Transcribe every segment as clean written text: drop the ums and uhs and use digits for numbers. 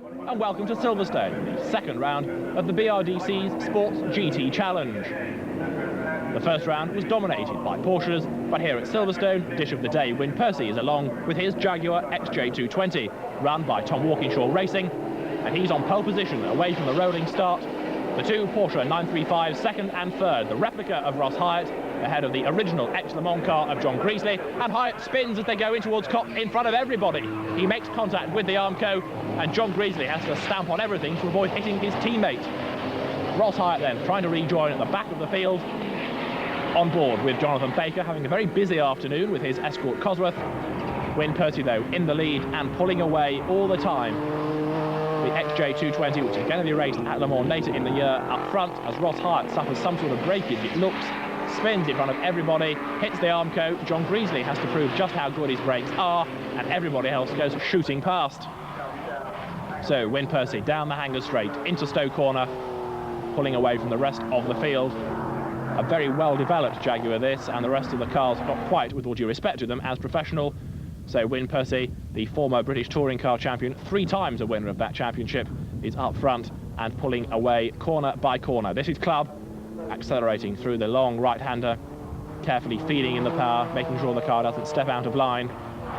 and welcome to Silverstone, the second round of the BRDC's Sports GT Challenge. The first round was dominated by Porsches, but here at Silverstone, dish of the day, Win Percy is along with his Jaguar XJ220, run by Tom Walkinshaw Racing, and he's on pole position away from the rolling start. The two Porsche 935 second and third, the replica of Ross Hyatt, ahead of the original ex-Le Mans car of John Greasley, and Hyatt spins as they go in towards Kopp in front of everybody. He makes contact with the Armco, and John Greasley has to stamp on everything to avoid hitting his teammate. Ross Hyatt then trying to rejoin at the back of the field, on board with Jonathan Baker, having a very busy afternoon with his escort Cosworth. Win Percy though in the lead and pulling away all the time. The XJ220, which is going to be raced at Le Mans later in the year, up front as Ross Hyatt suffers some sort of breakage, it looks, spins in front of everybody, hits the Armco. John Greasley has to prove just how good his brakes are, and everybody else goes shooting past. So Win Percy down the hanger straight into Stowe Corner, pulling away from the rest of the field. A very well-developed Jaguar this, and the rest of the cars not quite, with all due respect to them, as professional. So Win Percy, the former British touring car champion, 3 times a winner of that championship, is up front and pulling away corner by corner. This is Club, accelerating through the long right-hander, carefully feeding in the power, making sure the car doesn't step out of line.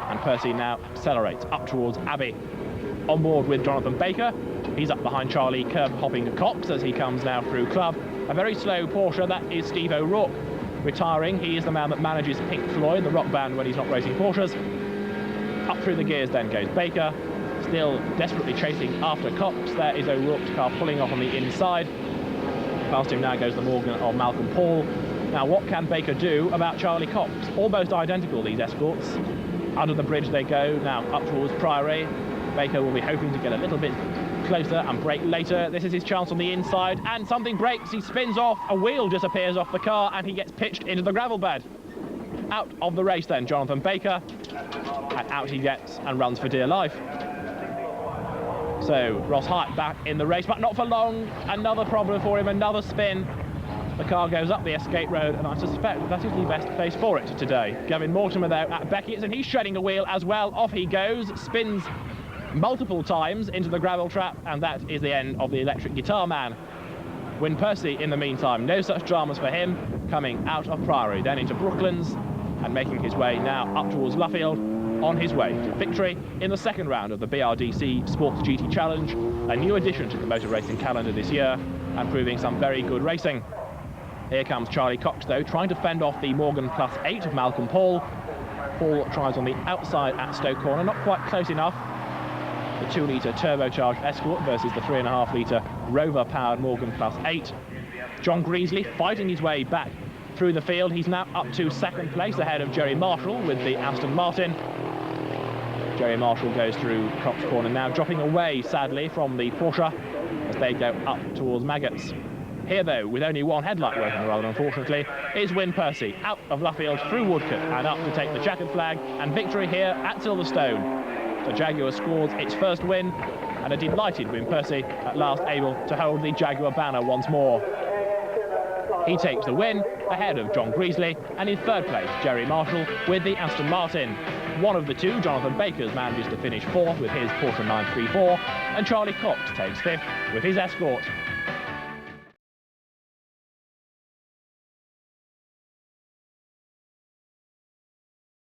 And Percy now accelerates up towards Abbey. On board with Jonathan Baker. He's up behind Charlie, curb-hopping Cox as he comes now through Club. A very slow Porsche, that is Steve O'Rourke, retiring. He is the man that manages Pink Floyd, the rock band, when he's not racing Porsches. Up through the gears then goes Baker, still desperately chasing after Cox. There is O'Rourke's car pulling off on the inside. Past him now goes the Morgan of Malcolm Paul. Now what can Baker do about Charlie Cox? Almost identical, these escorts. Under the bridge they go, now up towards Priory. Baker will be hoping to get a little bit closer and brake later. This is his chance on the inside, and something breaks. He spins off, a wheel disappears off the car, and he gets pitched into the gravel bed. Out of the race then, Jonathan Baker, and out he gets and runs for dear life. So Ross Hyatt back in the race, but not for long. Another problem for him, another spin. The car goes up the escape road, and I suspect that is the best place for it today. Gavin Mortimer though at Beckett's, and he's shredding a wheel as well. Off he goes, spins multiple times into the gravel trap, and that is the end of the electric guitar man. Win Percy in the meantime, no such dramas for him, coming out of Priory, then into Brooklands, and making his way now up towards Luffield, on his way to victory in the second round of the BRDC Sports GT Challenge, a new addition to the motor racing calendar this year, and proving some very good racing. Here comes Charlie Cox though, trying to fend off the Morgan +8 of Malcolm Paul. Paul tries on the outside at Stowe Corner, not quite close enough. The 2-litre turbocharged Escort versus the 3.5-litre Rover-powered Morgan +8. John Greasley fighting his way back through the field. He's now up to second place ahead of Jerry Marshall with the Aston Martin. Jerry Marshall goes through Cox Corner now, dropping away sadly from the Porsche as they go up towards Maggots. Here though, with only one headlight working rather unfortunately, is Win Percy out of Luffield through Woodcote and up to take the checkered flag, and victory here at Silverstone. The Jaguar scores its first win, and a delighted Win Percy at last able to hold the Jaguar banner once more. He takes the win ahead of John Greasley, and in third place Jerry Marshall with the Aston Martin. One of the two, Jonathan Baker's, manages to finish fourth with his Porsche 934, and Charlie Cox takes fifth with his Escort.